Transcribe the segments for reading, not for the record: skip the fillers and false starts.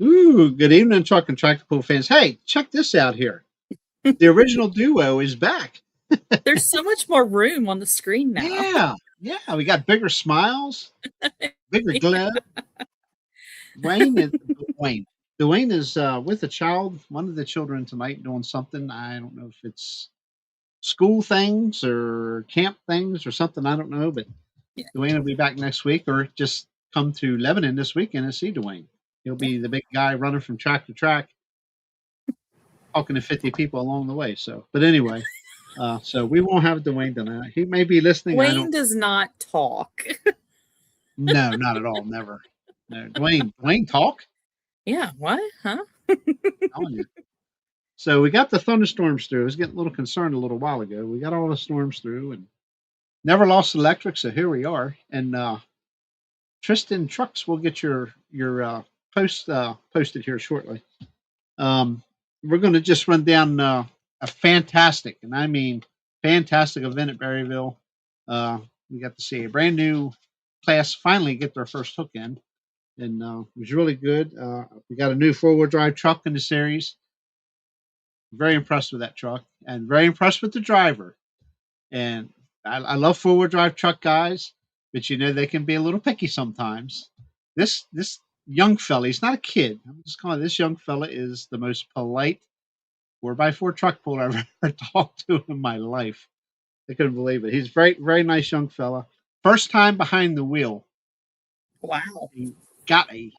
Ooh, good evening, truck and tractor pull fans. Hey, check this out here. The original duo is back. There's so much more room on the screen now. Yeah, yeah. We got bigger smiles, bigger glow. Wayne is Dwayne. Dwayne is with a child, one of the children tonight, doing something. I don't know if it's school things or camp things or something. I don't know, but Yeah. Dwayne will be back next week, or just come to Lebanon this weekend and see Dwayne. He'll be the big guy running from track to track, talking to 50 people along the way. So, but anyway, so we won't have Dwayne tonight. He may be listening. I Wayne don't. does not talk. No, not at all. Never. No, Dwayne, talk. Yeah, what? Huh? Telling you. So we got the thunderstorms through. I was getting a little concerned a little while ago. We got all the storms through and never lost electric. So here we are. And Tristan Trucks will get your post posted here shortly. We're going to just run down a fantastic, and I mean fantastic event at Berryville. We got to see a brand new class finally get their first hook in, and it was really good. We got a new four-wheel drive truck in the series. Very impressed with that truck, and very impressed with the driver. And I love four-wheel drive truck guys, but you know they can be a little picky sometimes. This young fella, he's not a kid. I'm just calling this young fella is the most polite 4x4 truck puller I've ever talked to in my life. I couldn't believe it. He's very nice young fella. First time behind the wheel. Wow. He got a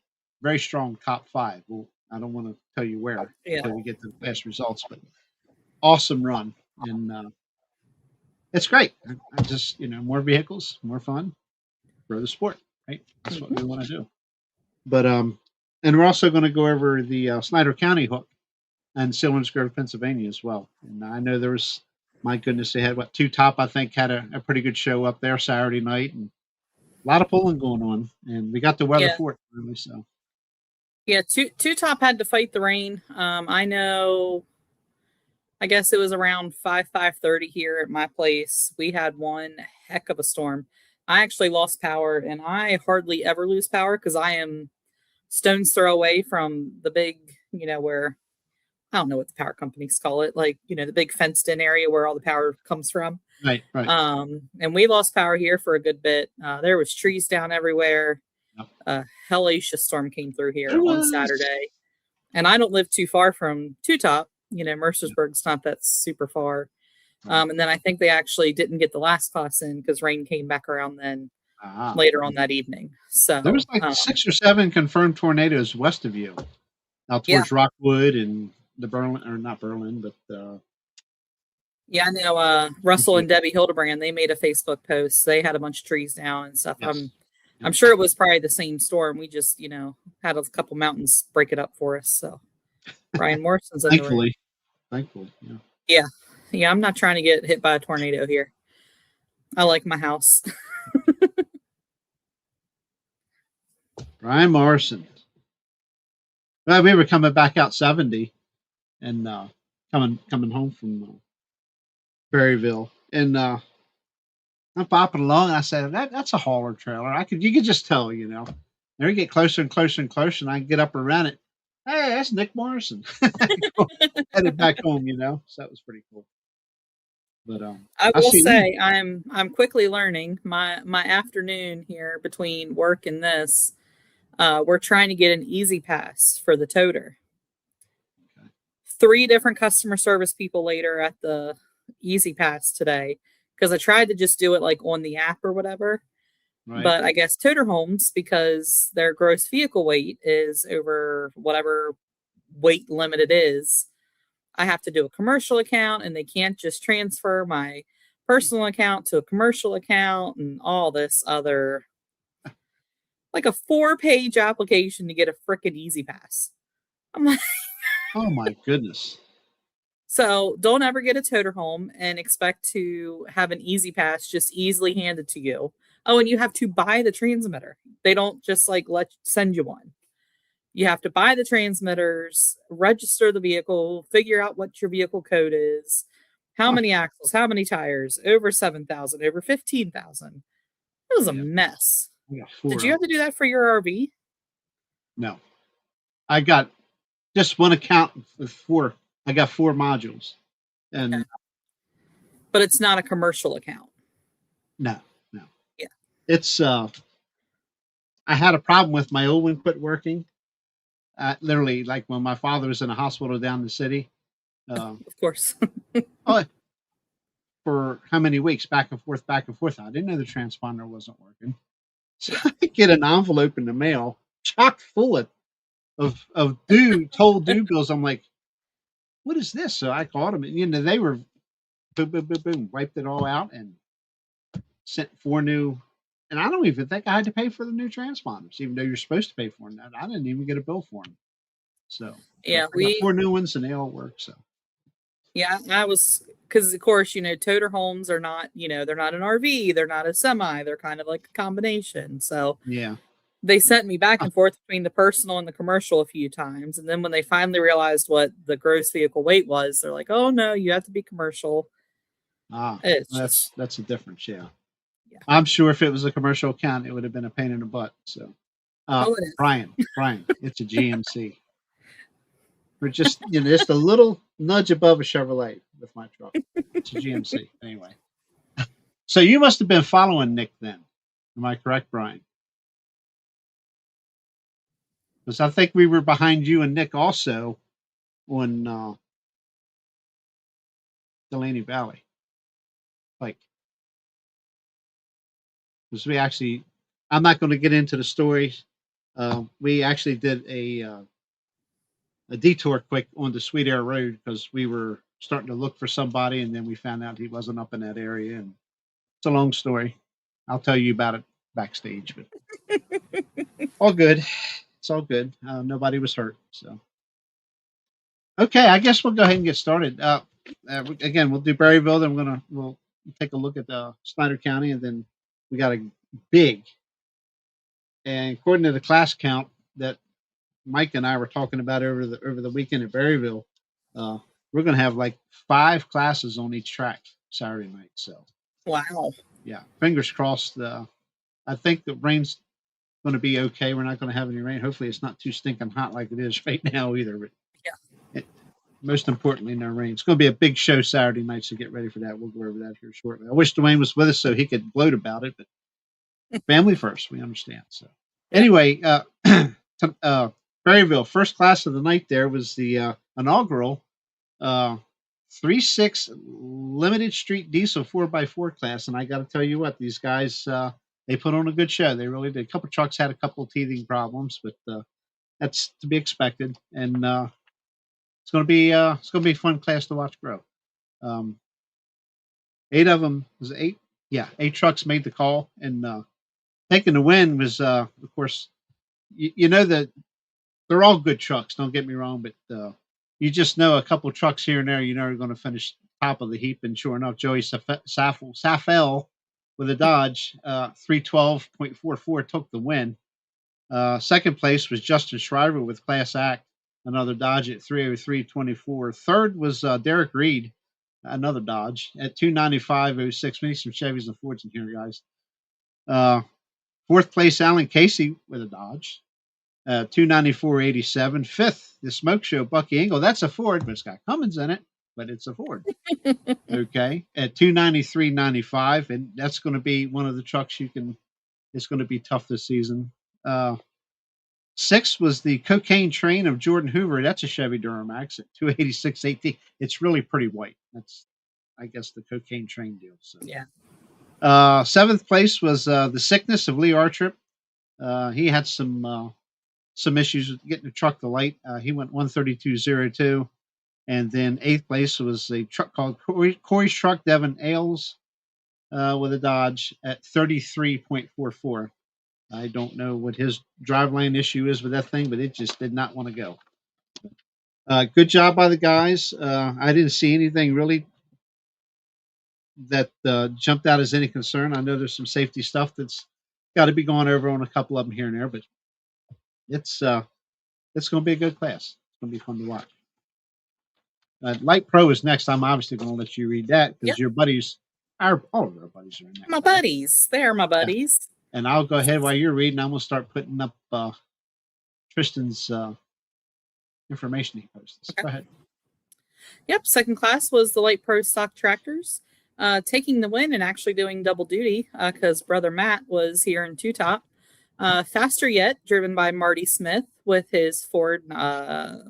very strong top five. Well, I don't want to tell you where until we get the best results, but awesome run. And it's great. I just, more vehicles, more fun, grow the sport, right? That's what we want to do. But, and we're also going to go over the Snyder County hook and Selinsgrove, Pennsylvania as well. And I know there was, my goodness, they had Two Top, I think, had a pretty good show up there Saturday night, and a lot of pulling going on. And we got the weather for it, really. So, yeah, Two Top had to fight the rain. I know. I guess it was around 5:30 here at my place. We had one heck of a storm. I actually lost power, and I hardly ever lose power because I am stone's throw away from the big, where I don't know what the power companies call it, like, the big fenced in area where all the power comes from. right. And we lost power here for a good bit. There was trees down everywhere. Yep. A hellacious storm came through here on Saturday. And I don't live too far from Two Top. Mercersburg's not that super far. And then I think they actually didn't get the last class in because rain came back around then later on that evening. So there was like 6 or 7 confirmed tornadoes west of you, out towards Rockwood and the Berlin, or not Berlin, but yeah, I know Russell and Debbie Hildebrand, they made a Facebook post. They had a bunch of trees down and stuff. Yes. I'm sure it was probably the same storm. We just, had a couple mountains break it up for us. So Brian Morrison's thankfully, yeah. Yeah, I'm not trying to get hit by a tornado here. I like my house. Brian Morrison. Well, we were coming back out 70 and coming home from Berryville, and I'm bopping along. And I said, "That's a hauler trailer." You could just tell, And we get closer and closer and closer, and I get up around it. Hey, that's Nick Morrison. Headed back home, So that was pretty cool. But I will say I'm quickly learning my afternoon here between work and this. We're trying to get an easy pass for the toter. Okay. 3 different customer service people later at the easy pass today because I tried to just do it like on the app or whatever. Right. But I guess toter homes, because their gross vehicle weight is over whatever weight limit it is, I have to do a commercial account, and they can't just transfer my personal account to a commercial account and all this other, like a 4-page application to get a frickin' easy pass. I'm like, oh my goodness. So don't ever get a toter home and expect to have an easy pass just easily handed to you. Oh, and you have to buy the transmitter. They don't just send you one. You have to buy the transmitters, register the vehicle, figure out what your vehicle code is, how many axles, how many tires, over 7,000, over 15,000. It was a mess. Did you have to do that for your RV? No. I got just one account with four. I got 4 modules, and Okay. But it's not a commercial account. no, no, Yeah. it's I had a problem with my old one quit working. Literally, like when my father was in a hospital down in the city. Of course. Oh, for how many weeks, back and forth, back and forth. I didn't know the transponder wasn't working. So Yeah. I get an envelope in the mail, chock full of due bills. I'm like, what is this? So I called them, and they were boom, boom, boom, boom, wiped it all out and sent 4 new. And I don't even think I had to pay for the new transponders, even though you're supposed to pay for them. I didn't even get a bill for them. So, but Yeah, I got 4 new ones, and they all work. So, yeah, I was, because of course, toter homes are not, they're not an RV, they're not a semi, they're kind of like a combination. So yeah. they sent me back and forth between the personal and the commercial a few times. And then when they finally realized what the gross vehicle weight was, they're like, oh no, you have to be commercial. It's just, That's a difference. Yeah. yeah. I'm sure if it was a commercial account, it would have been a pain in the butt. So, Oh, it is. Brian, it's a GMC. We're just a little nudge above a Chevrolet with my truck. It's a GMC anyway. So you must have been following Nick then. Am I correct, Brian? Because I think we were behind you and Nick also on Delaney Valley. Like, because I'm not going to get into the story. We actually did a detour quick on the Sweet Air Road because we were starting to look for somebody, and then we found out he wasn't up in that area. And it's a long story. I'll tell you about it backstage, but all good. It's all good. Nobody was hurt. So, okay, I guess we'll go ahead and get started. Again, we'll do Berryville. Then we'll take a look at Snyder County, and then we got a big. And according to the class count that Mike and I were talking about over the weekend at Berryville, uh, we're going to have like 5 classes on each track Saturday night. So, Wow. yeah, fingers crossed. I think the rain's going to be okay. We're not going to have any rain. Hopefully, it's not too stinking hot like it is right now either. But most importantly, no rain. It's going to be a big show Saturday night, so get ready for that. We'll go over that here shortly. I wish Dwayne was with us so he could gloat about it, but family first, we understand. So, anyway, Berryville, first class of the night there was the inaugural 3.6 limited street diesel 4x4 class. And I got to tell you what, these guys, they put on a good show. They really did. A couple trucks had a couple of teething problems, but that's to be expected. And it's going to be a fun class to watch grow. 8 of them was 8. Yeah, 8 trucks made the call, and taking the win was, of course, you know that they're all good trucks. Don't get me wrong, but you just know a couple trucks here and there, are going to finish top of the heap. And sure enough, Joey Safel with a Dodge 312.44 took the win. Second place was Justin Shriver with Class Act, another Dodge at 303.24. Third was Derek Reed, another Dodge at 295.06. We need some Chevys and Fords in here, guys. Fourth place, Alan Casey with a Dodge, 294.87. Fifth, the Smoke Show, Bucky Engel. That's a Ford, but it's got Cummins in it, but it's a Ford. Okay, at 293.95, and that's going to be one of the trucks it's going to be tough this season. Sixth was the Cocaine Train of Jordan Hoover. That's a Chevy Duramax at 286.18. It's really pretty white. That's, I guess, the Cocaine Train deal. So yeah. Seventh place was the Sickness of Lee Artrip. He had some issues with getting the truck to light. He went 132.02. And then eighth place was a truck called Corey's Truck, Devin Ailes, with a Dodge at 33.44. I don't know what his driveline issue is with that thing, but it just did not want to go. Good job by the guys. I didn't see anything really that jumped out as any concern. I know there's some safety stuff that's got to be gone over on a couple of them here and there, but it's going to be a good class. It's going to be fun to watch. Light Pro is next. I'm obviously going to let you read that because your buddies, all of our buddies are in that. My buddies. They're my buddies. Yeah. And I'll go ahead while you're reading. I'm going to start putting up Tristan's information he posted. Okay. Go ahead. Yep. Second class was the light pro stock tractors, taking the win and actually doing double duty because brother Matt was here in two top. Faster Yet, driven by Marty Smith with his Ford. I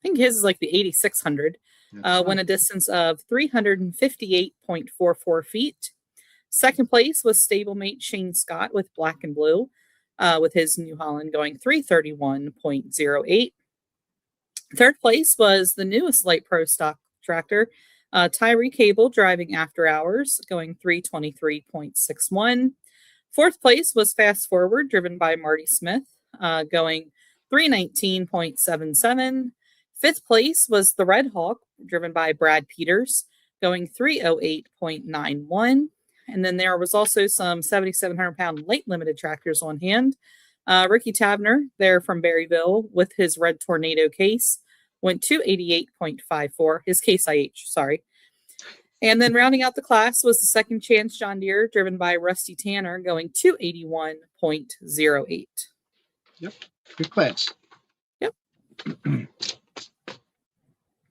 think his is like the 8600. Went a distance of 358.44 feet. Second place was stablemate Shane Scott with Black and Blue, with his New Holland going 331.08. Third place was the newest light pro stock tractor, Tyree Cable, driving After Hours, going 323.61. Fourth place was Fast Forward, driven by Marty Smith, going 319.77. Fifth place was the Red Hawk, driven by Brad Peters, going 308.91. And then there was also some 7,700-pound late limited tractors on hand. Ricky Tabner, there from Berryville, with his Red Tornado case, went 288.54, his Case IH, sorry. And then rounding out the class was the Second Chance John Deere, driven by Rusty Tanner, going 281.08. Yep, good class. Yep.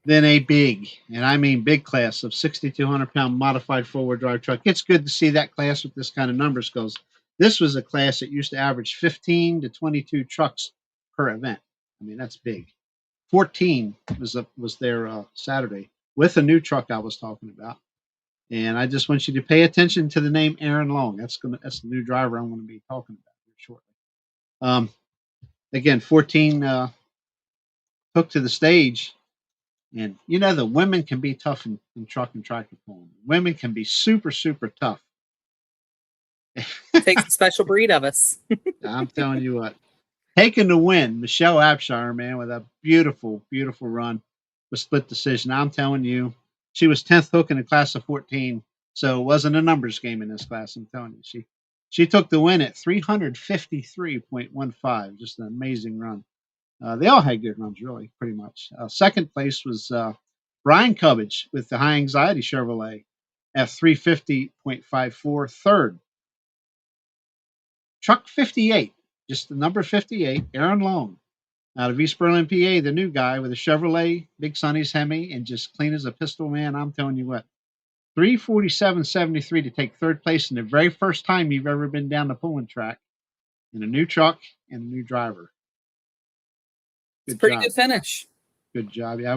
Then a big, and I mean big class of 6,200-pound modified four-wheel drive truck. It's good to see that class with this kind of numbers because this was a class that used to average 15 to 22 trucks per event. I mean, that's big. 14 was there Saturday with a new truck I was talking about. And I just want you to pay attention to the name Aaron Long. That's the new driver I'm going to be talking about here shortly. Again, 14 took to the stage. And, you know, the women can be tough in truck and tractor pulling. Women can be super, super tough. Takes a special breed of us. I'm telling you what. Taking the win, Michelle Abshire, man, with a beautiful, beautiful run with split decision. I'm telling you, she was 10th hook in the class of 14, so it wasn't a numbers game in this class. I'm telling you, she took the win at 353.15. Just an amazing run. They all had good runs, really, pretty much. Second place was Brian Cubbage with the High Anxiety Chevrolet at 350.54. Third, Truck 58, just the number 58, Aaron Long, out of East Berlin, PA, the new guy with a Chevrolet, Big Sonny's Hemi, and just clean as a pistol, man. I'm telling you what, 347.73 to take third place in the very first time you've ever been down the pulling track in a new truck and a new driver. It's a pretty good finish. Good job. Yeah,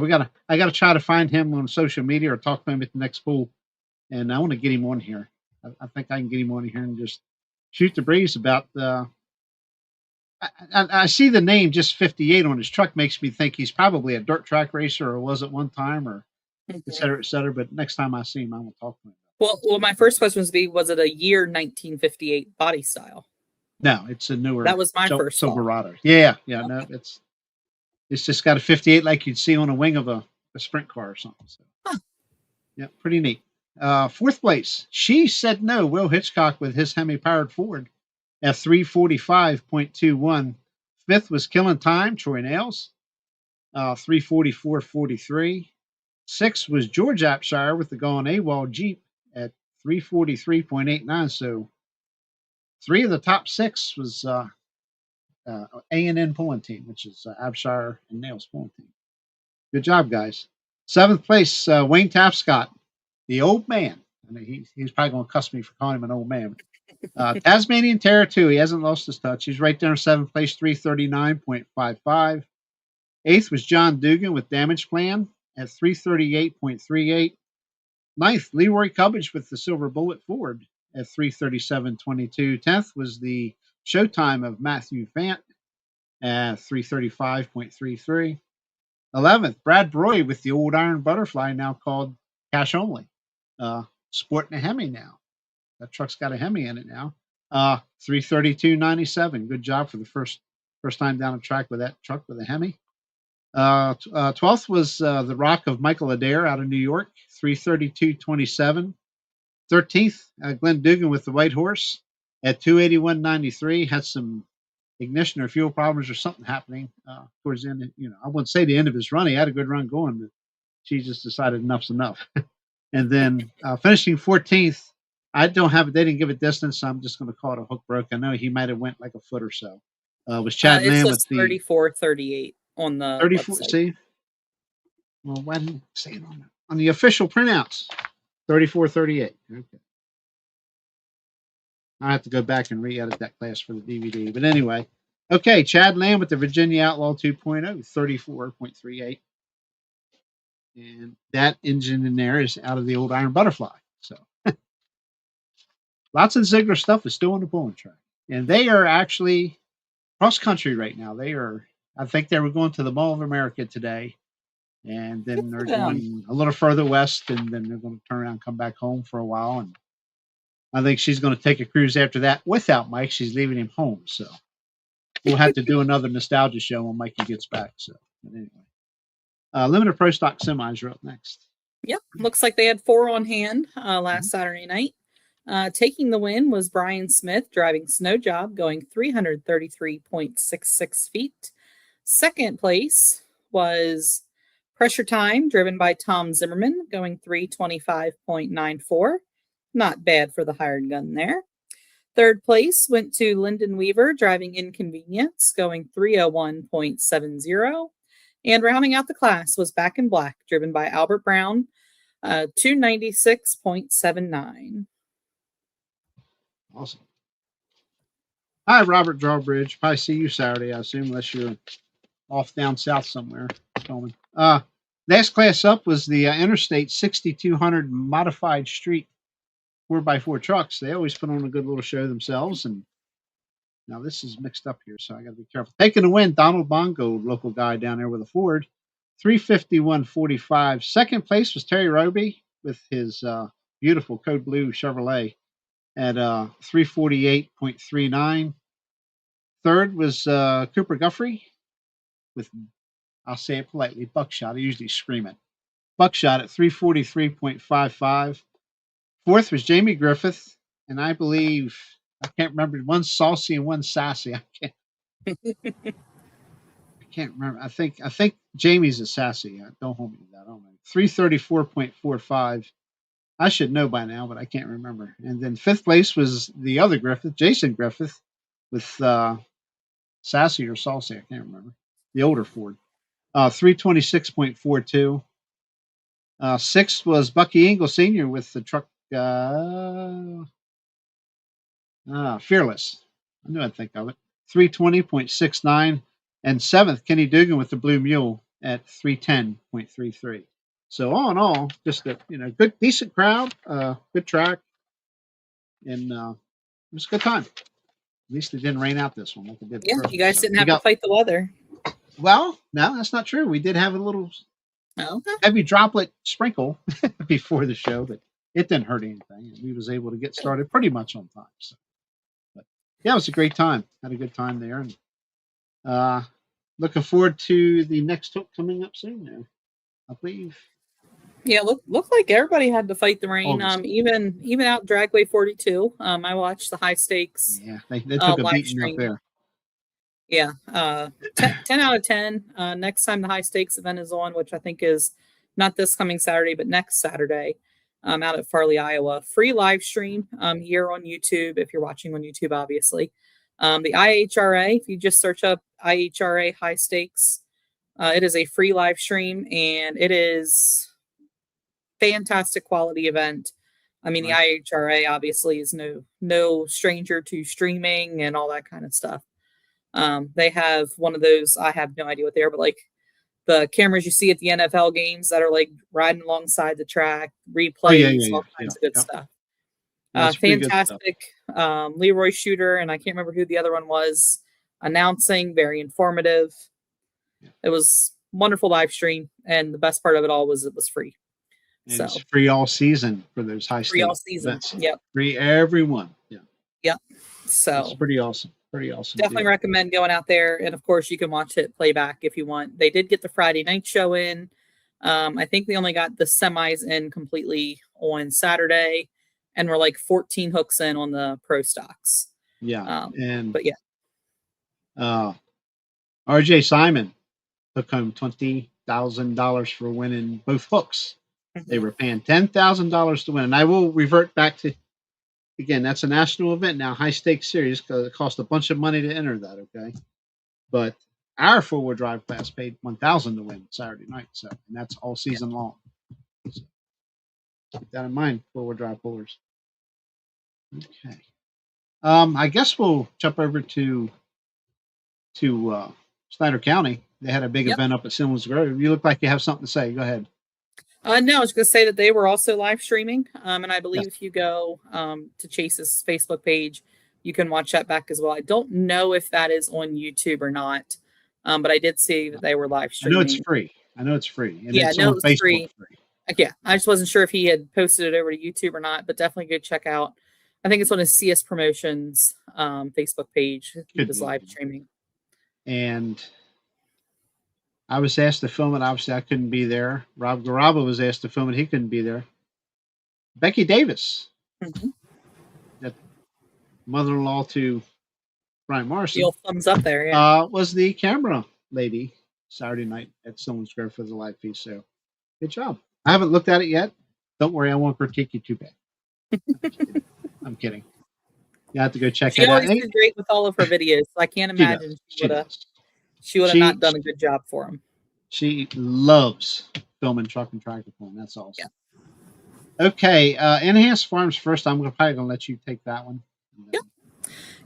I gotta try to find him on social media or talk to him at the next pool, and I want to get him on here. I think I can get him on here and just shoot the breeze about the. I see the name just 58 on his truck makes me think he's probably a dirt track racer or was at one time or et cetera, et cetera. But next time I see him, I will talk to him. Well, my first question was it a year 1958 body style? No, it's a newer. That was my first Silverado. Yeah. No, it's just got a 58 like you'd see on a wing of a sprint car or something. So, yeah, pretty neat. Fourth place, She Said No, Will Hitchcock with his Hemi-powered Ford at 345.21. Fifth was Killing Time, Troy Nails, 344.43. Sixth was George Apshire with the Gone AWOL Jeep at 343.89. So three of the top six was A&N pulling team, which is Abshire and Nails pulling team. Good job, guys. Seventh place, Wayne Tapscott, the old man. I mean, he's probably going to cuss me for calling him an old man. Tasmanian Terror, too. He hasn't lost his touch. He's right there in seventh place, 339.55. Eighth was John Dugan with Damage Plan at 338.38. Ninth, Leroy Cubbage with the Silver Bullet Ford at 337.22. 10th was the Showtime of Matthew Fant at 335.33. 11th, Brad Broy with the Old Iron Butterfly, now called Cash Only. Sporting a Hemi now. That truck's got a Hemi in it now. 332.97. Good job for the first time down the track with that truck with a Hemi. 12th was the Rock of Michael Adair out of New York, 332.27. 13th, Glenn Dugan with the White Horse at 281.93. Had some ignition or fuel problems or something happening towards the end. I wouldn't say the end of his run. He had a good run going, but she just decided enough's enough. And then finishing 14th, they didn't give a distance, so I'm just going to call it a hook broke. I know he might have went like a foot or so. Was Chad Lamb with the 34.38 on the 34. website. See, well, why didn't it say it on the official printouts? 34.38. Okay. I have to go back and re-edit that class for the DVD. But anyway, okay, Chad Lamb with the Virginia Outlaw 2.0, 34.38. And that engine in there is out of the old Iron Butterfly. So lots of Ziegler stuff is still on the pulling track. And they are actually cross country right now. I think they were going to the Mall of America today. And then they're going a little further west, and then they're going to turn around and come back home for a while. And I think she's going to take a cruise after that without Mike. She's leaving him home. So we'll have to do another nostalgia show when Mikey gets back. So but anyway, limited pro stock semis are up next. Yep. Looks like they had 4 on hand last Saturday night. Taking the win was Brian Smith driving Snow Job, going 333.66 feet. Second place was Pressure Time, driven by Tom Zimmerman, going 325.94. Not bad for the hired gun there. Third place went to Lyndon Weaver, driving Inconvenience, going 301.70. And rounding out the class was Back in Black, driven by Albert Brown, 296.79. Awesome. Hi, Robert Drawbridge. Probably see you Saturday, I assume, unless you're off down south somewhere. Last class up was the Interstate 6200 Modified Street 4x4 trucks. They always put on a good little show themselves. And now this is mixed up here, so I got to be careful. Taking the win, Donald Bongo, local guy down there with a Ford, 351.45. Second place was Terry Roby with his beautiful Code Blue Chevrolet at 348.39. Third was Cooper Guffrey with, I'll say it politely, Buckshot. I usually scream it. Buckshot at 343.55. Fourth was Jamie Griffith, and I believe, I can't remember, one saucy and one sassy. I can't remember. I think Jamie's a sassy. Don't hold me to that. I don't know. 334.45. I should know by now, but I can't remember. And then fifth place was the other Griffith, Jason Griffith, with sassy or saucy. I can't remember. The older Ford. 326.42. Sixth was Bucky Engel Sr. with the truck Fearless. I knew I'd think of it. 320.69. And seventh, Kenny Dugan with the Blue Mule at 310.33. So all in all, just a good, decent crowd, good track, and it was a good time. At least it didn't rain out this one. Like it did. Yeah, you guys didn't have to fight the weather. Well, no, that's not true. We did have a little heavy droplet sprinkle before the show, but it didn't hurt anything. And we was able to get started pretty much on time. So, but yeah, it was a great time. Had a good time there, and looking forward to the next hook coming up soon. There, I believe. Yeah, looked like everybody had to fight the rain. Even out Dragway 42. I watched the high stakes. Yeah, they took a beating up there. Yeah, 10 out of 10. Next time the high stakes event is on, which I think is not this coming Saturday, but next Saturday, out at Farley, Iowa. Free live stream here on YouTube if you're watching on YouTube, obviously. The IHRA, if you just search up IHRA high stakes, it is a free live stream, and it is fantastic quality event. I mean, right. The IHRA obviously is no stranger to streaming and all that kind of stuff. They have one of those, I have no idea what they are, but like the cameras you see at the NFL games that are like riding alongside the track, replays, all kinds of good stuff. Fantastic. Stuff. Leroy Shooter, and I can't remember who the other one was, announcing, very informative. Yeah. It was wonderful live stream, and the best part of it all was it was free. So it's free all season for those high stakes. Free all season. Events. Yep. Free everyone. Yeah. Yep. So it's pretty awesome. Pretty awesome. Definitely recommend going out there, and of course you can watch it playback if you want. They did get the Friday night show in. I think they only got the semis in completely on Saturday, and we're like 14 hooks in on the pro stocks. Yeah. But yeah. RJ Simon took home $20,000 for winning both hooks. They were paying $10,000 to win. And I will revert back to, again, that's a national event now, high stakes series, because it costs a bunch of money to enter that, okay? But our four-wheel drive class paid $1,000 to win Saturday night. So, and that's all season long. So, keep that in mind, four-wheel drive pullers. Okay. I guess we'll jump over to Snyder County. They had a big event up at Selinsgrove. You look like you have something to say. Go ahead. No, I was going to say that they were also live streaming. And I believe if you go to Chase's Facebook page, you can watch that back as well. I don't know if that is on YouTube or not, but I did see that they were live streaming. I know it's free. And yeah, it's no, on it's Facebook free. Yeah, I just wasn't sure if he had posted it over to YouTube or not, but definitely go check out. I think it's on his CS Promotions Facebook page. He was live streaming. And I was asked to film it. Obviously, I couldn't be there. Rob Garaba was asked to film it. He couldn't be there. Becky Davis, that mother-in-law to Brian Morrison, the old thumbs up there, was the camera lady Saturday night at Selinsgrove for the live feast. So, good job. I haven't looked at it yet. Don't worry, I won't critique you too bad. I'm kidding. You have to go check it out. She always did great with all of her videos. So I can't imagine she would have not done a good job for him. She loves filming truck and tractor pulling. That's awesome. Yeah. Okay, Enhanced Farms first. I'm probably going to let you take that one.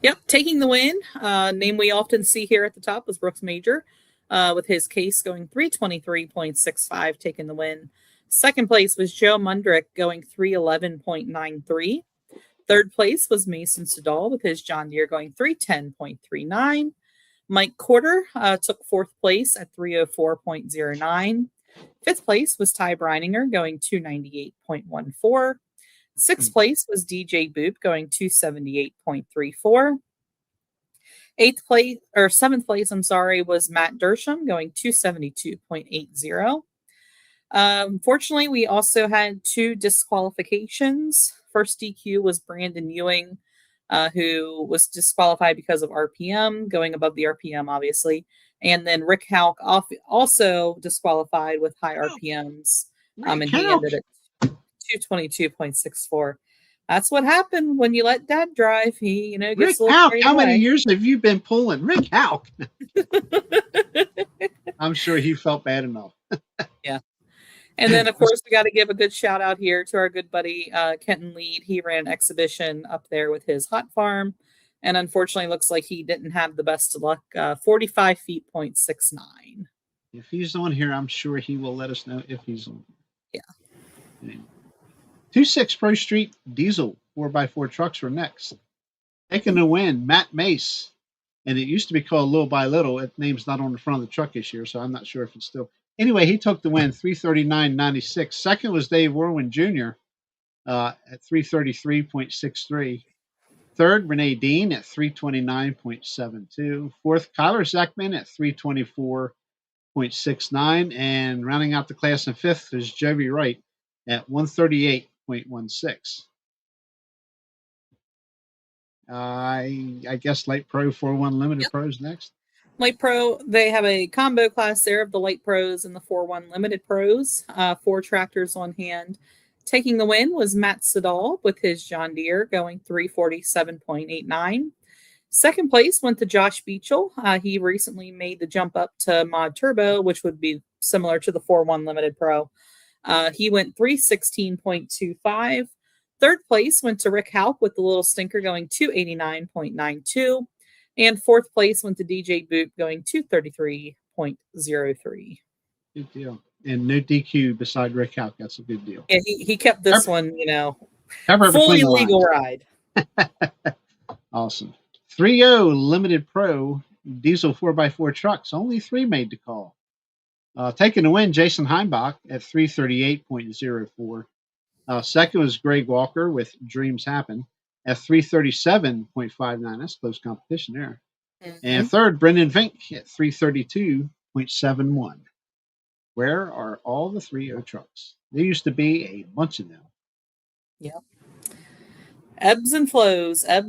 Yep, taking the win. Name we often see here at the top was Brooks Major, with his case going 323.65, taking the win. Second place was Joe Mundrick going 311.93. Third place was Mason Sedal with his John Deere going 310.39. Mike Corder took fourth place at 304.09. Fifth place was Ty Breininger going 298.14. Sixth place was DJ Boop going 278.34. Seventh place, was Matt Dersham going 272.80. Unfortunately, we also had two disqualifications. First DQ was Brandon Ewing, who was disqualified because of RPM, going above the RPM, obviously. And then Rick Hauk also disqualified with high RPMs, and he ended at 222.64. That's what happened when you let Dad drive. He, gets Rick a little Hauk, how many years have you been pulling? Rick Hauk. I'm sure he felt bad enough. Yeah. And then, of course, we got to give a good shout out here to our good buddy, Kenton Lead. He ran an exhibition up there with his hot farm. And unfortunately, looks like he didn't have the best of luck. 45 feet, 0.69. If he's on here, I'm sure he will let us know if he's on. Yeah. 26 Pro Street Diesel 4x4 trucks were next. Taking the win, Matt Mace. And it used to be called Little by Little. Its name's not on the front of the truck this year, so I'm not sure if it's still. Anyway, he took the win, 339.96. Second was Dave Warwin Jr. At 333.63. Third, Renee Dean at 329.72. Fourth, Kyler Zeckman at 324.69. And rounding out the class in fifth is Jovi Wright at 138.16. I guess Light Pro 4-1 Limited Pros next. Light Pro, they have a combo class there of the Light Pros and the 4-1 Limited Pros. 4 tractors on hand. Taking the win was Matt Sedal with his John Deere going 347.89. Second place went to Josh Beechel. He recently made the jump up to Mod Turbo, which would be similar to the 4-1 Limited Pro. He went 316.25. Third place went to Rick Hauk with the little stinker going 289.92. And fourth place went to DJ Boop going 233.03. Good deal. And no DQ beside Rick Hauk. That's a good deal. Yeah, he kept this one, fully legal ride. Awesome. 3-0 Limited Pro Diesel 4x4 trucks. Only 3 made the call. Taking the win, Jason Heimbach at 338.04. Second was Greg Walker with Dreams Happen at 337.59. That's close competition there. Mm-hmm. And third, Brendan Vink at 332.71. Where are all the 3-0 trucks? There used to be a bunch of them. Yep. Ebbs and flows of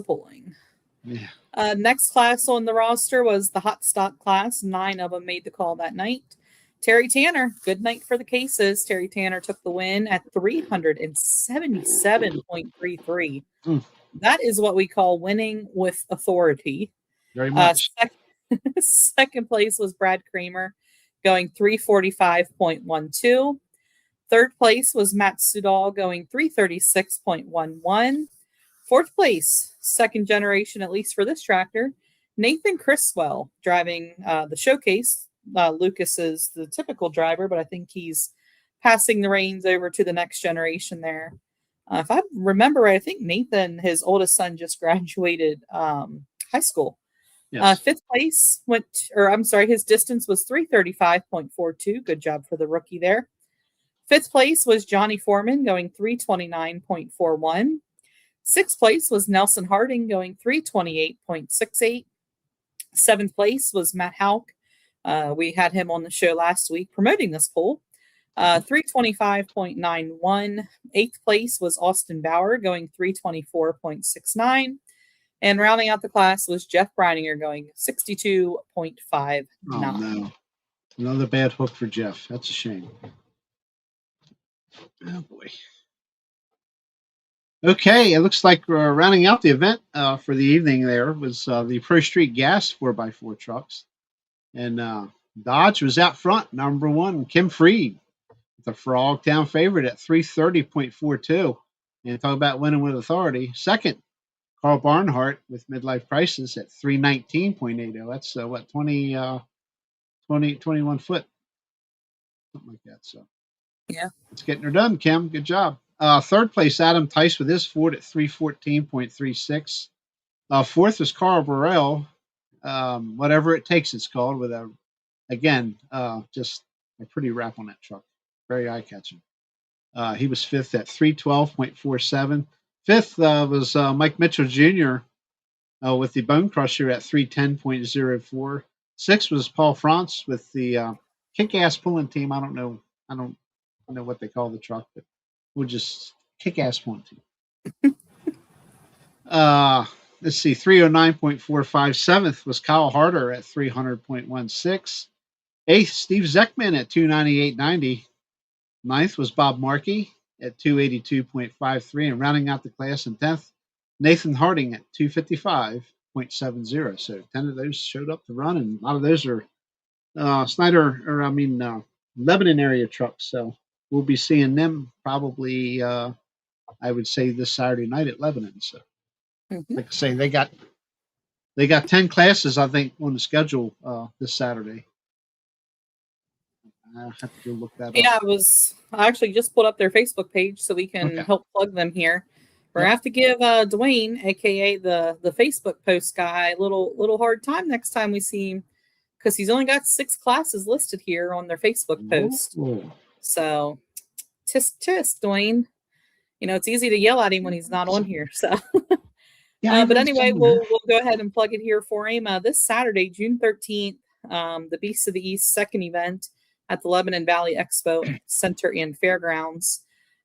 pulling. Yeah. Next class on the roster was the hot stock class. 9 of them made the call that night. Terry Tanner, good night for the cases. Terry Tanner took the win at 377.33. That is what we call winning with authority. Very much. Second place was Brad Kramer going 345.12. Third place was Matt Sudal going 336.11. Fourth place, second generation, at least for this tractor, Nathan Criswell driving the Showcase. Lucas is the typical driver, but I think he's passing the reins over to the next generation there. If I remember right, I think Nathan, his oldest son, just graduated high school. Yes. Fifth place his distance was 335.42. Good job for the rookie there. Fifth place was Johnny Foreman going 329.41. Sixth place was Nelson Harding going 328.68. Seventh place was Matt Hauk. We had him on the show last week promoting this pool. 325.91. Eighth place was Austin Bauer going 324.69. And rounding out the class was Jeff Breininger going 62.59. Oh, no. Another bad hook for Jeff. That's a shame. Oh, boy. Okay, it looks like we're rounding out the event for the evening there was the Pro Street Gas 4x4 trucks. And Dodge was out front, number one, Kim Freed, the Frogtown favorite at 330.42. And talk about winning with authority. Second, Carl Barnhart with Midlife Crisis at 319.80. That's 21 foot, something like that. So yeah, it's getting her done, Kim. Good job. Third place, Adam Tice with his Ford at 314.36. Fourth was Carl Burrell, whatever it takes, it's called, with just a pretty wrap on that truck. Very eye catching. He was fifth at 312.47. Fifth was Mike Mitchell Jr. With the Bone Crusher at 310.04. Sixth was Paul France with the Kick-Ass Pulling Team. I don't know what they call the truck, but we'll just Kick-Ass Pulling Team. Let's see, 309.45. Seventh was Kyle Harder at 300.16. Eighth, Steve Zeckman at 298.90. Ninth was Bob Markey at 282.53, and rounding out the class in 10th, Nathan Harding at 255.70. So 10 of those showed up to run, and a lot of those are Lebanon area trucks. So we'll be seeing them probably, I would say, this Saturday night at Lebanon. So, like I say, they got 10 classes, I think, on the schedule this Saturday. I have to go look that up. Yeah, I actually just pulled up their Facebook page so we can help plug them here. We're gonna have to give Dwayne, aka the Facebook post guy, a little hard time next time we see him, because he's only got 6 classes listed here on their Facebook post. So tisk Dwayne. You know, it's easy to yell at him when he's not on here. So but anyway, we'll go ahead and plug it here for him. This Saturday, June 13th, the Beasts of the East second event at the Lebanon Valley Expo Center and Fairgrounds.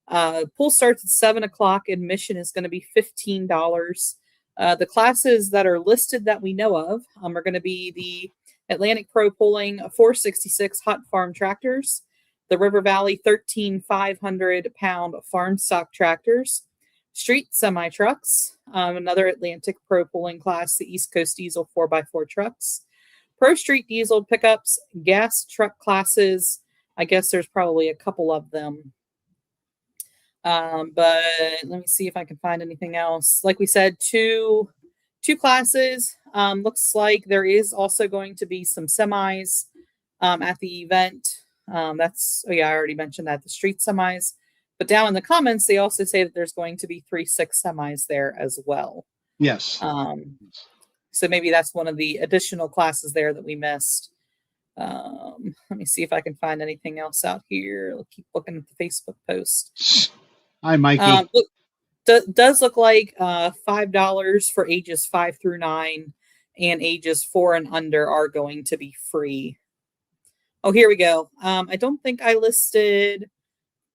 Pool starts at 7 o'clock. Admission is going to be $15. The classes that are listed that we know of are going to be the Atlantic Pro Pulling 466 Hot Farm Tractors, the River Valley 13 500-pound farm stock tractors, street semi-trucks, another Atlantic Pro Pulling class, the East Coast Diesel 4x4 trucks, Pro Street Diesel pickups, gas truck classes. I guess there's probably a couple of them. But let me see if I can find anything else. Like we said, two classes. Looks like there is also going to be some semis at the event. I already mentioned that, the street semis. But down in the comments, they also say that there's going to be 3-6 semis there as well. Yes. So maybe that's one of the additional classes there that we missed. Let me see if I can find anything else out here. I'll keep looking at the Facebook post. Hi, Mikey. Does look like $5 for ages 5 through 9, and ages 4 and under are going to be free. Oh, here we go. I don't think I listed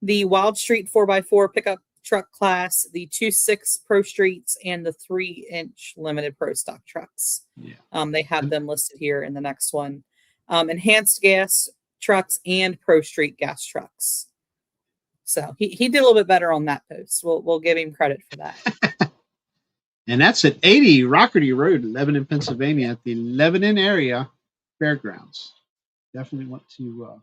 the Wild Street 4x4 pickup truck class, the 2.6 Pro Streets, and the 3-inch limited Pro stock trucks. Yeah. They have them listed here in the next one. Enhanced gas trucks and Pro Street gas trucks. So he did a little bit better on that post. We'll give him credit for that. And that's at 80 Rockerty Road, Lebanon, Pennsylvania, at the Lebanon area fairgrounds. Definitely want to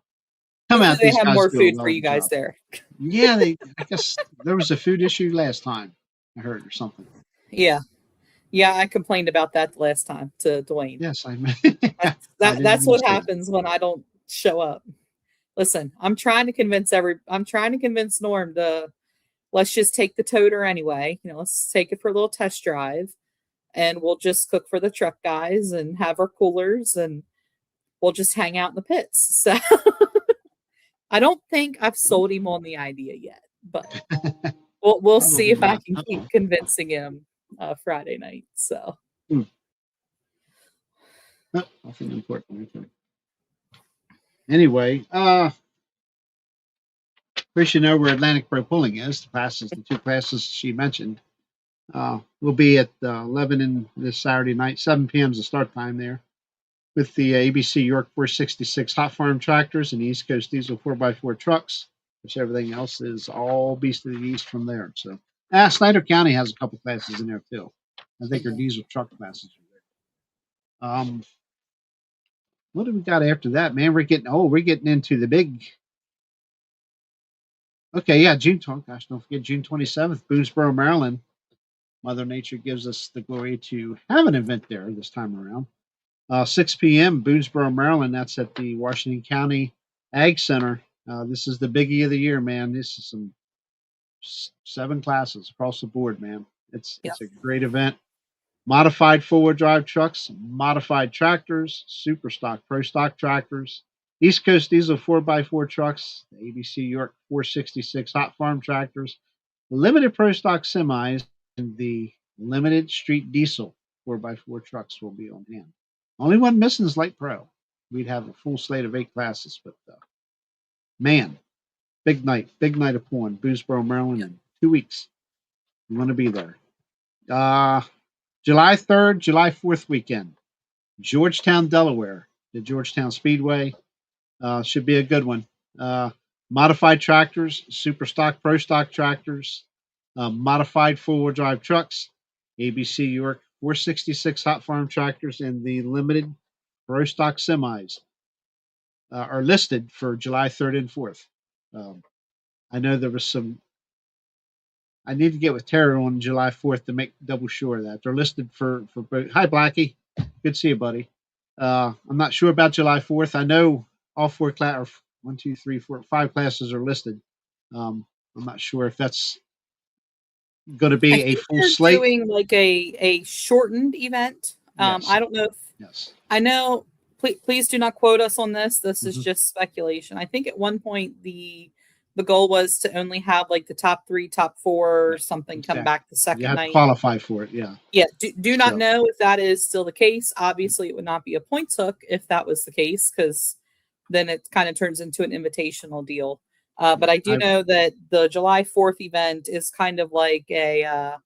come Hopefully out. they These have guys more do a food well for you guys job. there. Yeah, I guess there was a food issue last time, I heard, or something. Yeah. Yeah, I complained about that the last time to Dwayne. Yes, I didn't That's even what say that. happens when I don't show up. Listen, I'm trying to convince Norm to let's just take the toter anyway. Let's take it for a little test drive and we'll just cook for the truck guys and have our coolers and we'll just hang out in the pits. So I don't think I've sold him on the idea yet, but we'll see Probably if I not. can keep convincing him Friday night. So Hmm. Oh, nothing important. Okay. Anyway, first you know where Atlantic Pro Pulling is. The 2 classes she mentioned. We'll be at 11 this Saturday night, 7 p.m. is the start time there, with the ABC York 466 hot farm tractors and East Coast diesel 4x4 trucks, which everything else is all beast of the east from there. So, Snyder County has a couple classes in there too. I think our diesel truck classes are there. What do we got after that, man? We're getting into the big. Okay, yeah, June. Oh gosh, don't forget June 27th, Boonesboro, Maryland. Mother Nature gives us the glory to have an event there this time around. 6 p.m., Boonesboro, Maryland. That's at the Washington County Ag Center. This is the biggie of the year, man. This is some 7 classes across the board, man. yeah, It's a great event. Modified 4-wheel drive trucks, modified tractors, super stock, pro stock tractors, East Coast diesel 4x4 trucks, the ABC York 466 hot farm tractors, limited pro stock semis, and the limited street diesel 4x4 trucks will be on hand. Only one missing is light pro. We'd have a full slate of 8 classes, but man, big night of pulling, Boonesboro, Maryland, yeah. in 2 weeks. You want to be there. Uh, July 3rd, July 4th weekend, Georgetown, Delaware, the Georgetown Speedway. Should be a good one. Uh, Modified tractors, super stock, pro stock tractors, modified 4-wheel drive trucks, ABC York 466 hot farm tractors, and the limited pro stock semis are listed for July 3rd and 4th. Um, I know there was some. I need to get with Terry on July 4th to make double sure of that they're listed for both. Hi, Blackie. Good to see you, buddy. I'm not sure about July 4th. I know all 4 class, 1, 2, 3, 4, 5 classes are listed. I'm not sure if that's going to I be a think full they're slate. doing like a shortened event. Yes, I don't know if yes. I know. Please do not quote us on this. This is Mm-hmm. just speculation. I think at one point the goal was to only have like the top 3, top 4, or Yep, something come exactly. back the You second have to night. qualify for it. Yeah. Yeah, do not So, know if that is still the case. Obviously, it would not be a points hook if that was the case, because then it kind of turns into an invitational deal. yeah, But I do know that the July 4th event is kind of like a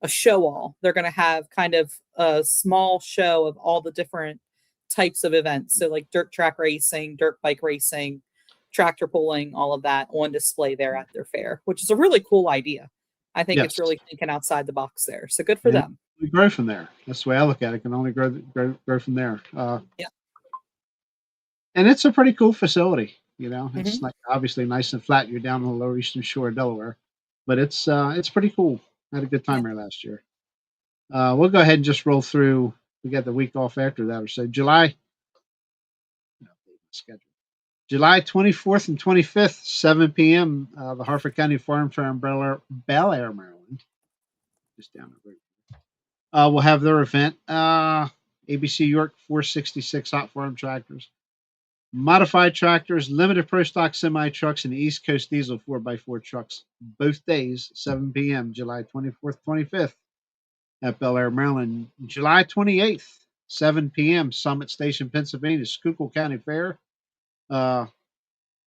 show all. They're going to have kind of a small show of all the different types of events. So like dirt track racing, dirt bike racing, tractor pulling, all of that on display there at their fair, which is a really cool idea. I think it's yes. really thinking outside the box there. So good for And them. we grow from there. That's the way I look at it. It can only grow from there. Yeah. And it's a pretty cool facility. You know, Hmm. it's like obviously nice and flat. You're down on the lower eastern shore of Delaware, but it's pretty cool. I had a good Yeah. time there last year. We'll go ahead and just roll through. We got the week off after that, or so July. No, schedule. July 24th and 25th, 7 p.m. The Harford County Farm Fair in Bel Air, Maryland, just down the road. We'll have their event. ABC York 466 hot farm tractors, modified tractors, limited pro stock semi trucks, and East Coast diesel 4x4 trucks. Both days, 7 p.m. July 24th, 25th at Bel Air, Maryland. July 28th, 7 p.m. Summit Station, Pennsylvania, Schuylkill County Fair. Uh,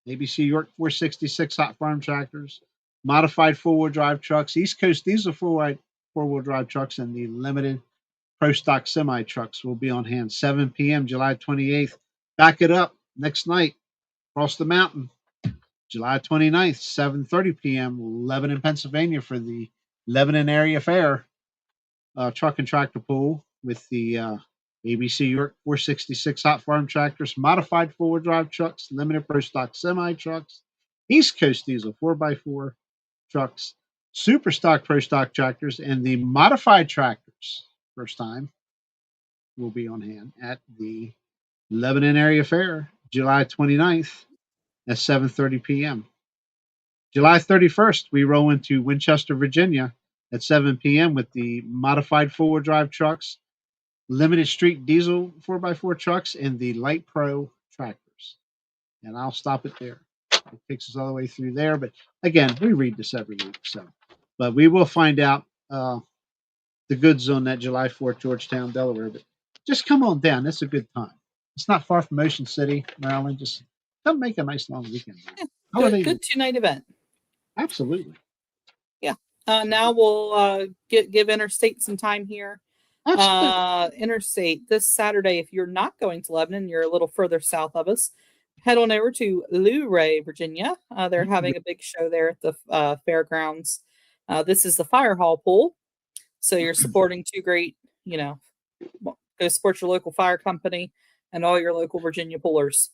ABC York 466 hot farm tractors, modified 4-wheel drive trucks, East Coast diesel 4-wheel drive trucks, and the limited pro stock semi trucks will be on hand 7 p.m. July 28th. Back it up next night across the mountain, July 29th, 7:30 p.m. Lebanon, Pennsylvania for the Lebanon Area Fair. truck and tractor pull with the ABC York 466 hot farm tractors, modified four-wheel drive trucks, limited pro stock semi trucks, East Coast diesel 4x4 trucks, super stock pro stock tractors, and the modified tractors. First time will be on hand at the Lebanon Area Fair, July 29th at 7:30 p.m. July 31st, we roll into Winchester, Virginia at 7 p.m. with the modified four-wheel drive trucks, limited street diesel 4x4 trucks, and the light pro tractors. And I'll stop it there. It takes us all the way through there. But again, we read this every week. But we will find out the goods on that July 4th, Georgetown, Delaware. But just come on down. It's a good time. It's not far from Ocean City, Maryland. Just come make a nice long weekend. Yeah, good 2-night event. Absolutely. Yeah. Now we'll give Interstate some time here. Interstate this Saturday, if you're not going to Lebanon, you're a little further south of us, head on over to Luray, Virginia. They're having a big show there at the fairgrounds. This is the fire hall pool. So you're supporting two great, go support your local fire company and all your local Virginia pullers.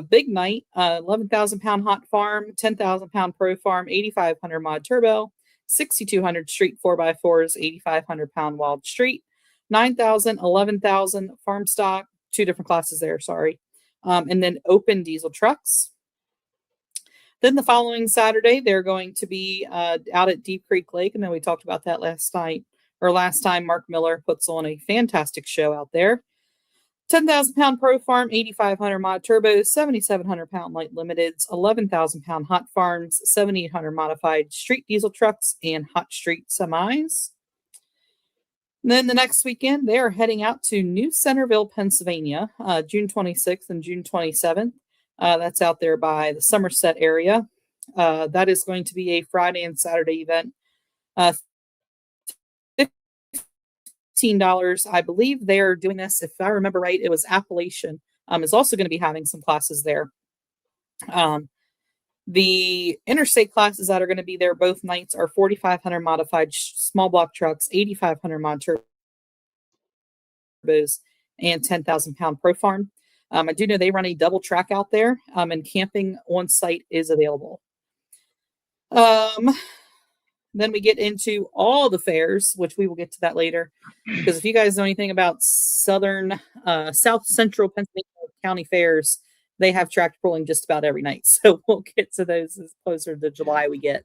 Big night, 11,000 pound hot farm, 10,000 pound pro farm, 8,500 mod turbo, 6,200 street 4x4s, 8,500 pound wild street, 9,000, 11,000 farm stock, two different classes there, sorry. And then open diesel trucks. Then the following Saturday, they're going to be out at Deep Creek Lake. And then we talked about that last time. Mark Miller puts on a fantastic show out there. 10,000 pound pro farm, 8,500 mod turbos, 7,700 pound light limiteds, 11,000 pound hot farms, 7,800 modified street diesel trucks, and hot street semis. And then the next weekend, they are heading out to New Centerville, Pennsylvania, June 26th and June 27th. That's out there by the Somerset area. That is going to be a Friday and Saturday event. $15. I believe they're doing this, if I remember right, it was Appalachian is also going to be having some classes there. The interstate classes that are going to be there both nights are 4,500 modified small block trucks, 8,500 mod turbos, and 10,000 pound pro farm. I do know they run a double track out there, and camping on site is available. Then we get into all the fairs, which we will get to that later. Because if you guys know anything about South Central Pennsylvania County fairs, they have tractor pulling just about every night. So we'll get to those as closer to July we get.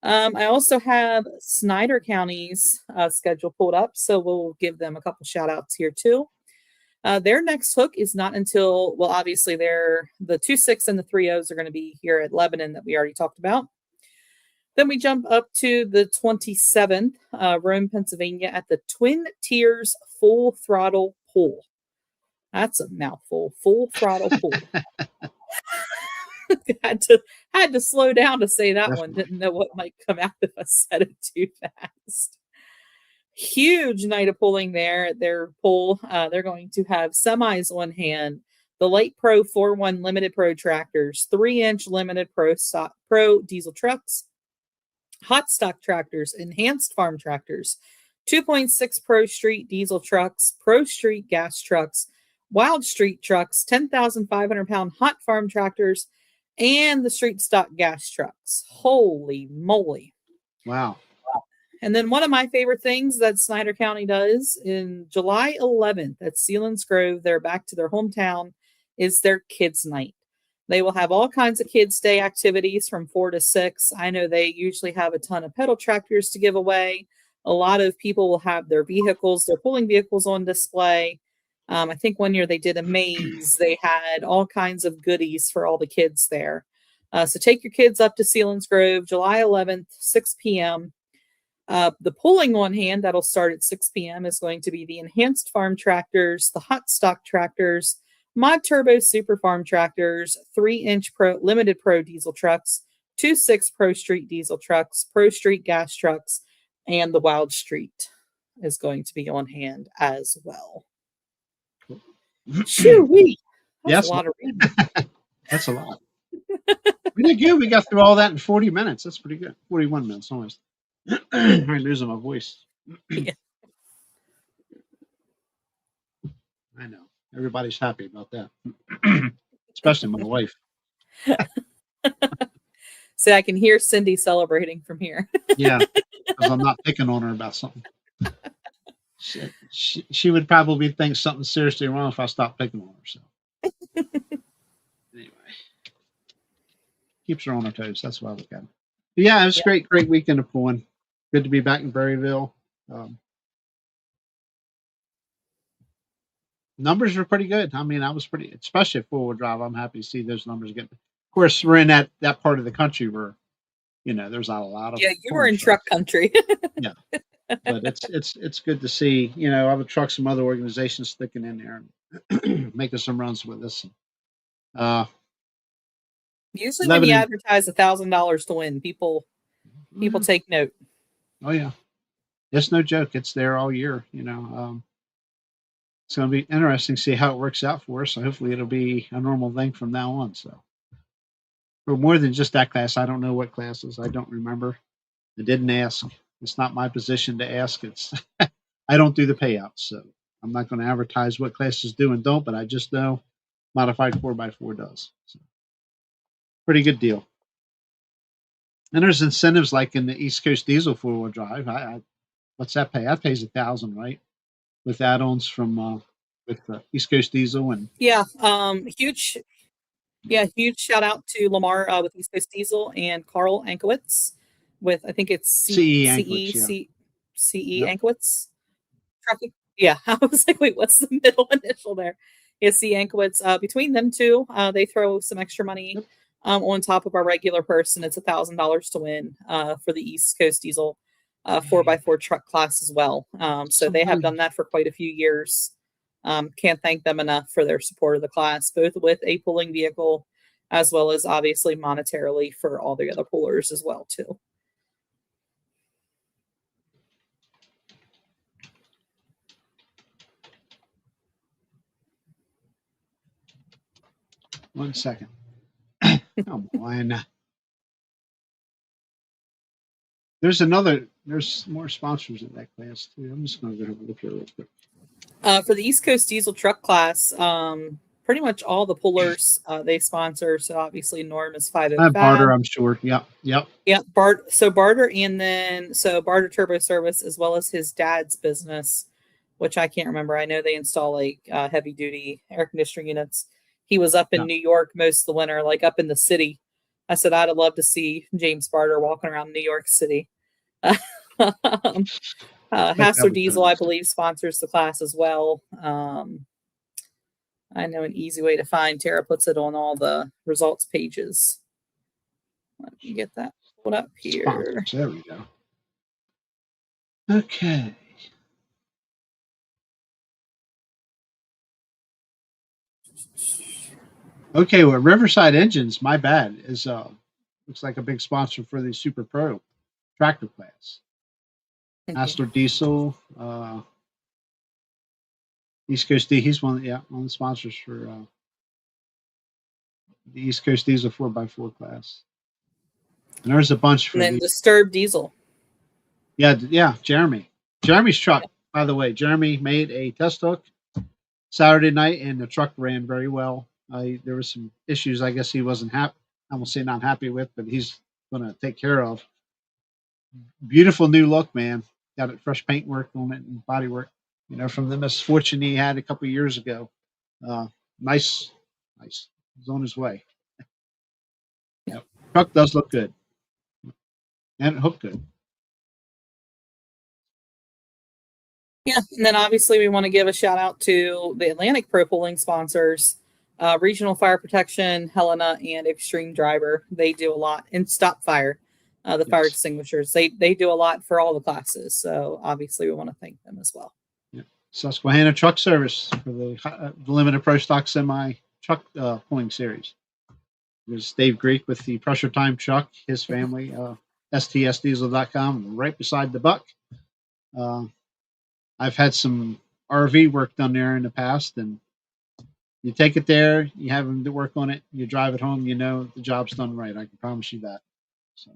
I also have Snyder County's schedule pulled up, so we'll give them a couple shout outs here too. Their next hook is not until, well, obviously the 2.6 and the 3.0s are going to be here at Lebanon that we already talked about. Then we jump up to the 27th, Rome, Pennsylvania, at the Twin Tiers Full Throttle Pull. That's a mouthful. Full throttle pull. had to slow down to say that one. Didn't know what might come out if I said it too fast. Huge night of pulling there at their pull. They're going to have semis on hand, the Light Pro 4.1 Limited Pro tractors, 3-inch Limited Pro diesel trucks, hot stock tractors, enhanced farm tractors, 2.6 Pro Street diesel trucks, Pro Street gas trucks, Wild Street trucks, 10,500 pound hot farm tractors, and the street stock gas trucks. Holy moly. Wow. And then one of my favorite things that Snyder County does in July 11th at Selinsgrove, they're back to their hometown, is their kids' night. They will have all kinds of kids' day activities from 4 to 6. I know they usually have a ton of pedal tractors to give away. A lot of people will have their pulling vehicles on display. I think one year they did a maze. They had all kinds of goodies for all the kids there. So take your kids up to Selinsgrove, July 11th, 6 p.m. The pulling on hand that'll start at 6 p.m. is going to be the enhanced farm tractors, the hot stock tractors, mod turbo super farm tractors, 3-inch limited pro diesel trucks, 2.6 Pro Street diesel trucks, Pro Street gas trucks, and the Wild Street is going to be on hand as well. Shoo-wee. That's a lot of reading. That's a lot. We did good. We got through all that in 40 minutes. That's pretty good. 41 minutes almost. I'm losing my voice. Yeah. I know. Everybody's happy about that, especially my wife. So I can hear Cindy celebrating from here. Yeah, because I'm not picking on her about something. She would probably think something seriously wrong if I stopped picking on her. So anyway, keeps her on her toes. That's why I look at it. But yeah, it was Yeah. great weekend of pulling. Good to be back in Berryville. Numbers were pretty good. I mean, I was pretty, especially at 4-wheel drive. I'm happy to see those numbers getting. Of course, we're in that part of the country where there's not a lot of Yeah, you were pulling in truck trucks. country. Yeah, but it's good to see. I would truck some other organizations sticking in there and making some runs with us. Uh, Usually when you Lebanon. advertise $1,000 to win, people take note. Oh yeah, it's no joke. It's there all year. It's going to be interesting to see how it works out for us. So hopefully it'll be a normal thing from now on. So for more than just that class, I don't know what classes. I don't remember. I didn't ask. It's not my position to ask. It's I don't do the payouts, so I'm not going to advertise what classes do and don't. But I just know modified 4x4 does. So pretty good deal. And there's incentives like in the East Coast Diesel 4-wheel drive. What's that pay? That pays 1,000, right? With add-ons from with East Coast Diesel and Yeah, huge shout out to Lamar with East Coast Diesel and Carl Ankowitz with I think it's CE Anklets. Yeah. CE Yep. Ankowitz. Traffic. Yeah, I was like, wait, what's the middle initial there? Yeah, C Ankowitz. Between them two, they throw some extra money Yep. on top of our regular purse, and it's $1,000 to win for the East Coast Diesel 4x4 truck class as well. So they have done that for quite a few years. Can't thank them enough for their support of the class, both with a pulling vehicle as well as obviously monetarily for all the other pullers as well too. One second. Come on. There's more sponsors in that class too. I'm just going to go have a look here real quick. For the East Coast Diesel truck class, pretty much all the pullers they sponsor. So obviously Norm is 505. Barter, I'm sure. Yep. Barter, and then Barter Turbo Service, as well as his dad's business, which I can't remember. I know they install like heavy duty air conditioning units. He was up in New York most of the winter, like up in the city. I said I'd love to see James Barter walking around New York City. Hassler Diesel, I believe, sponsors the class as well. I know an easy way to find. Tara puts it on all the results pages. Let me get that pulled up here. Sponsors. There we go. Okay. Okay, well, Riverside Engines, my bad, is looks like a big sponsor for the Super Pro tractor class. Hassler Diesel, East Coast D. He's one of the sponsors for the East Coast Diesel 4x4 class. And there's a bunch for and then Disturbed Diesel. Yeah, Jeremy. Jeremy's truck, by the way. Jeremy made a test hook Saturday night, and the truck ran very well. There was some issues, I guess he wasn't happy. I won't say not happy with, but he's going to take care of. Beautiful new look, man. Got it fresh paint work on it and body work. From the misfortune he had a couple of years ago. Nice. He's on his way. Yep. Truck does look good, and it hooked good. Yeah, and then obviously we want to give a shout out to the Atlantic Pro Pulling sponsors, Regional Fire Protection, Helena, and Extreme Driver. They do a lot, and Stop Fire, the fire extinguishers. They do a lot for all the classes. So obviously we want to thank them as well. Yeah. Susquehanna Truck Service for the limited pro stock semi truck pulling series. There's Dave Greek with the Pressure Time truck, his family, STSdiesel.com, right beside the buck. I've had some RV work done there in the past, and you take it there, you have them to work on it, you drive it home, the job's done right. I can promise you that. So,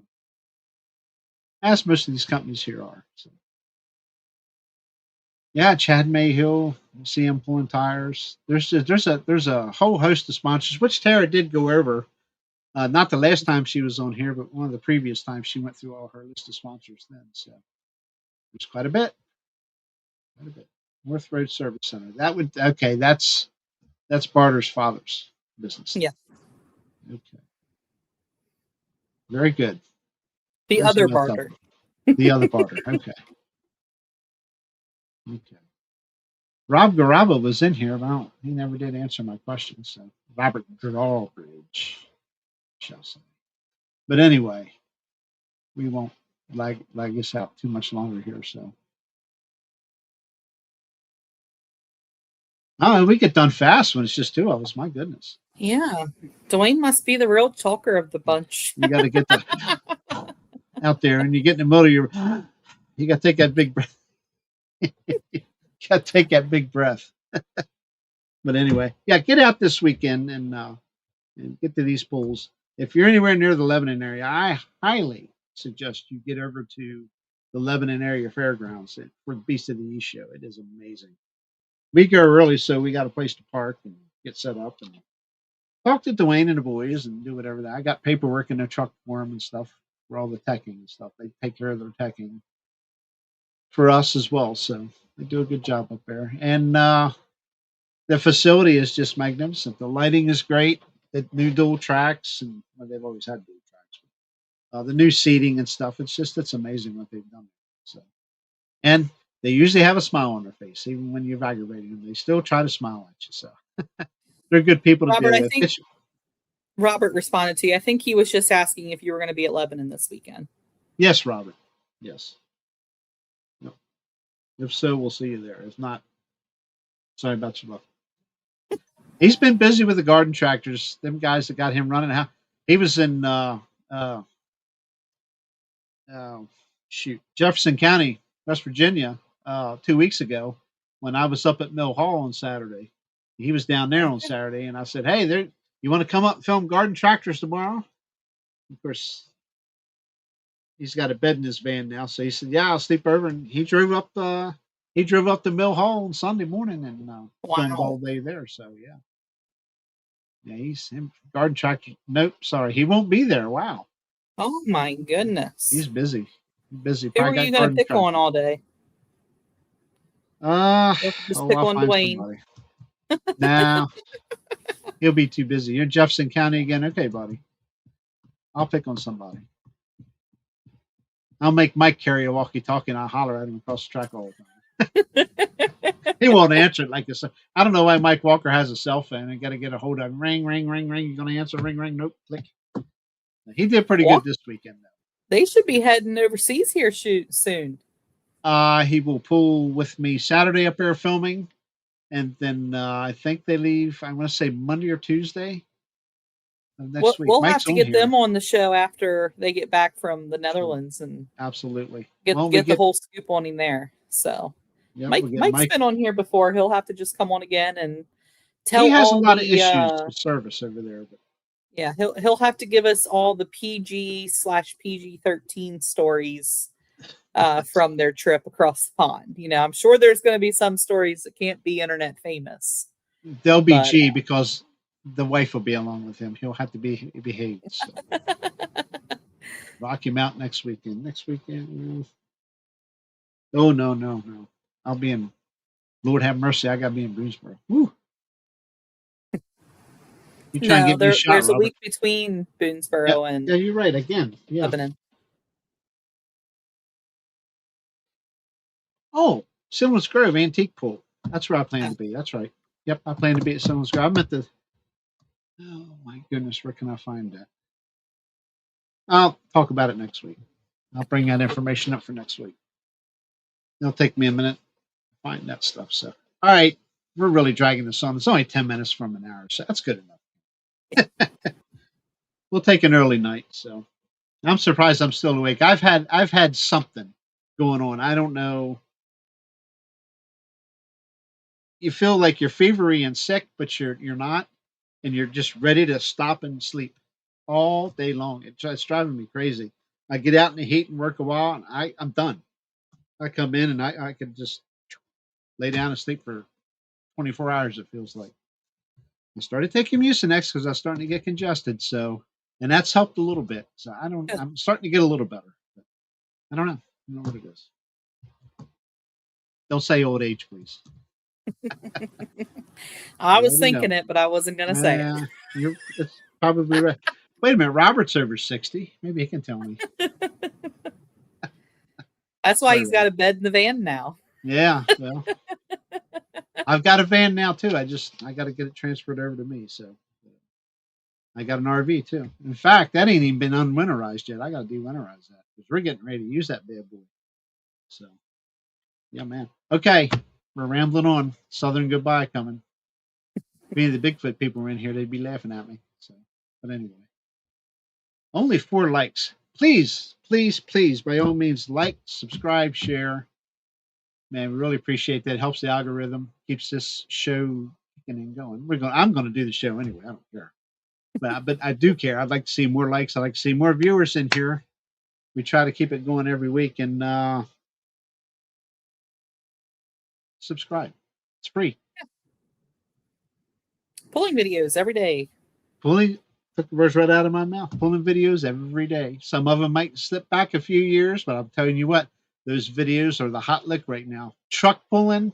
as most of these companies here are. So, Yeah, Chad Mayhill, see him pulling tires. There's a whole host of sponsors, which Tara did go over. Not the last time she was on here, but one of the previous times she went through all her list of sponsors then. So there's quite a bit. Quite a bit. North Road Service Center. That would okay. That's Barter's father's business. Yeah. Okay. Very good. The There's a other note barter. the other Barter. Okay. Okay. Rob Garaba was in here, but he never did answer my question. So Robert Drawbridge, shall say. But anyway, we won't lag this out too much longer here. So, oh, we get done fast when it's just two of us. My goodness. Yeah. Dwayne must be the real talker of the bunch. You got to get the out there, and you get in the middle of your. You got to take that big breath. You got to take that big breath. But anyway, yeah, get out this weekend and get to these pools. If you're anywhere near the Lebanon area, I highly suggest you get over to the Lebanon area fairgrounds for the Beast of the East show. It is amazing. We go early, so we got a place to park and get set up and talk to Dwayne and the boys and do whatever. I got paperwork in the truck for them and stuff for all the teching and stuff. They take care of their teching for us as well, so they do a good job up there. And the facility is just magnificent. The lighting is great. The new dual tracks, and well, they've always had dual tracks. The new seating and stuff. It's amazing what they've done. So, and they usually have a smile on their face, even when you've aggravated them. They still try to smile at you. So they're good people to Robert, deal I with. think Robert responded to you. I think he was just asking if you were going to be at Lebanon this weekend. Yes, Robert. Yes. No. If so, we'll see you there. If not, sorry about your luck. He's been busy with the garden tractors. Them guys that got him running. He was in uh, uh, Jefferson County, West Virginia, 2 weeks ago when I was up at Mill Hall on Saturday. He was down there on Saturday, and I said, "Hey, there, you want to come up and film garden tractors tomorrow?" Of course, he's got a bed in his van now, so he said, "Yeah, I'll sleep over." And he drove up. He drove up to Mill Hall on Sunday morning and filmed all day there. So yeah, he's him garden tractor. Nope, sorry, he won't be there. Wow, Oh my he's goodness. busy. Busy. Who are Probably you got going to garden pick on tractor. all day? Uh You'll just oh, pick I'll on find Dwayne. somebody. Nah, he'll be too busy. You're Jefferson County again, okay, buddy. I'll pick on somebody. I'll make Mike carry a walkie-talkie and I'll holler at him across the track all the time. He won't answer it like this. I don't know why Mike Walker has a cell phone and got to get a hold of him. Ring, ring, ring, ring. You gonna answer? Ring, ring. Nope. Click. He did pretty good this weekend though. They should be heading overseas here soon. He will pull with me Saturday up there filming, and then I think they leave. I'm going to say Monday or Tuesday of next week. We'll have Mike's to on get here. them on the show after they get back from the Netherlands and absolutely get the whole scoop on him there. So Mike's been on here before. He'll have to just come on again and tell he has all a lot the of issues with service over there. But yeah, he'll have to give us all the PG/PG-13 stories from their trip across the pond. You know, I'm sure there's going to be some stories that can't be internet famous. They'll be G because the wife will be along with him. He'll have to be behaved. So. Rocky Mountain next weekend. Next weekend. Oh no. I'll be in. Lord have mercy. I got to be in Greensboro. Woo. You try and get me a shot, there's Robert. a week between Boonesboro and yeah, you're right. Again, yeah. Lebanon. Oh, Selinsgrove Antique Pool. That's where I plan to be. That's right. Yep, I plan to be at Selinsgrove. I'm at the. Oh my goodness, where can I find that? I'll talk about it next week. I'll bring that information up for next week. It'll take me a minute to find that stuff. So, all right, we're really dragging this on. It's only 10 minutes from an hour, so that's good enough. We'll take an early night. So, I'm surprised I'm still awake. I've had something going on. I don't know. You feel like you're fevery and sick, but you're not, and you're just ready to stop and sleep all day long. It's driving me crazy. I get out in the heat and work a while, and I'm done. I come in and I could just lay down and sleep for 24 hours, it feels like. I started taking Mucinex because I was starting to get congested. So, and that's helped a little bit. So I'm starting to get a little better. But I don't know. I don't know what it is. Don't say old age, please. I was thinking it, but I wasn't going to say it. It's probably right. Wait a minute. Robert's over 60. Maybe he can tell me. That's why he's got a bed in the van now. Yeah. Well, I've got a van now too. I got to get it transferred over to me. So I got an RV too. In fact, that ain't even been unwinterized yet. I got to de-winterize that because we're getting ready to use that bad boy. So, yeah, man. Okay, we're rambling on. Southern goodbye coming. Being the Bigfoot people were in here, they'd be laughing at me. So, but anyway, only 4 likes. Please, please, please, by all means, like, subscribe, share. Man, we really appreciate that. It helps the algorithm, keeps this show kicking and going. I'm going to do the show anyway. I don't care. But I do care. I'd like to see more likes. I'd like to see more viewers in here. We try to keep it going every week, and subscribe. It's free. Yeah. Pulling videos every day. Took the words right out of my mouth. Pulling videos every day. Some of them might slip back a few years, but I'm telling you what, those videos are the hot lick right now. Truck pulling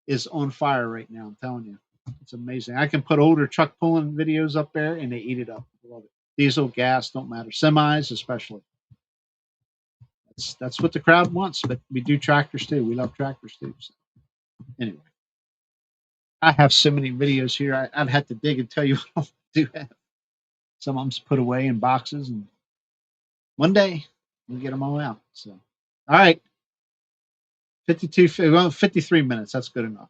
is on fire right now. I'm telling you. It's amazing. I can put older truck pulling videos up there and they eat it up. I love it. Diesel, gas, don't matter. Semis, especially. That's what the crowd wants, but we do tractors too. We love tractors too. So, anyway, I have so many videos here. I'd have to dig and tell you what I do have. Some of them's put away in boxes, and one day we'll get them all out. So, all right. 53 minutes. That's good enough.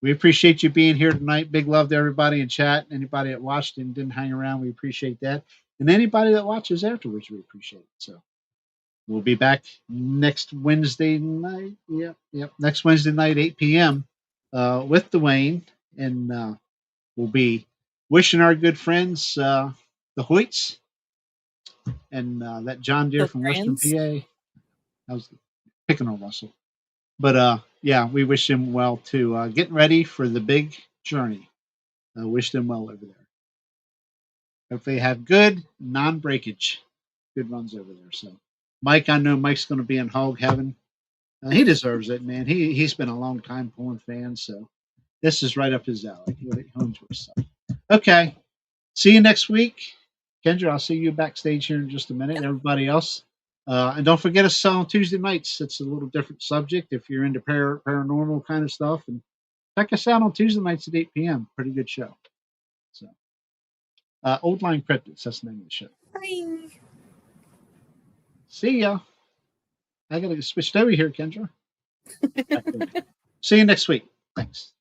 We appreciate you being here tonight. Big love to everybody in chat. Anybody that watched and didn't hang around, we appreciate that. And anybody that watches afterwards, we appreciate it. So we'll be back next Wednesday night. Yep. Next Wednesday night, 8 p.m. With Dwayne. And we'll be wishing our good friends, the Hoyts, and that John Deere from Western PA. I was picking on Russell. But yeah, we wish him well too. Getting ready for the big journey. Wish them well over there. Hopefully, have good non-breakage, good runs over there. So, Mike, I know Mike's going to be in hog heaven. He deserves it, man. He's been a long time pulling fan, so this is right up his alley. He'll enjoy stuff. Okay, see you next week, Kendra. I'll see you backstage here in just a minute. Everybody else. And don't forget us on Tuesday nights. It's a little different subject if you're into paranormal kind of stuff. And check us out on Tuesday nights at 8 p.m. Pretty good show. So, Old Line Cryptids, that's the name of the show. Bye. See ya. I got to switch over here, Kendra. See you next week. Thanks.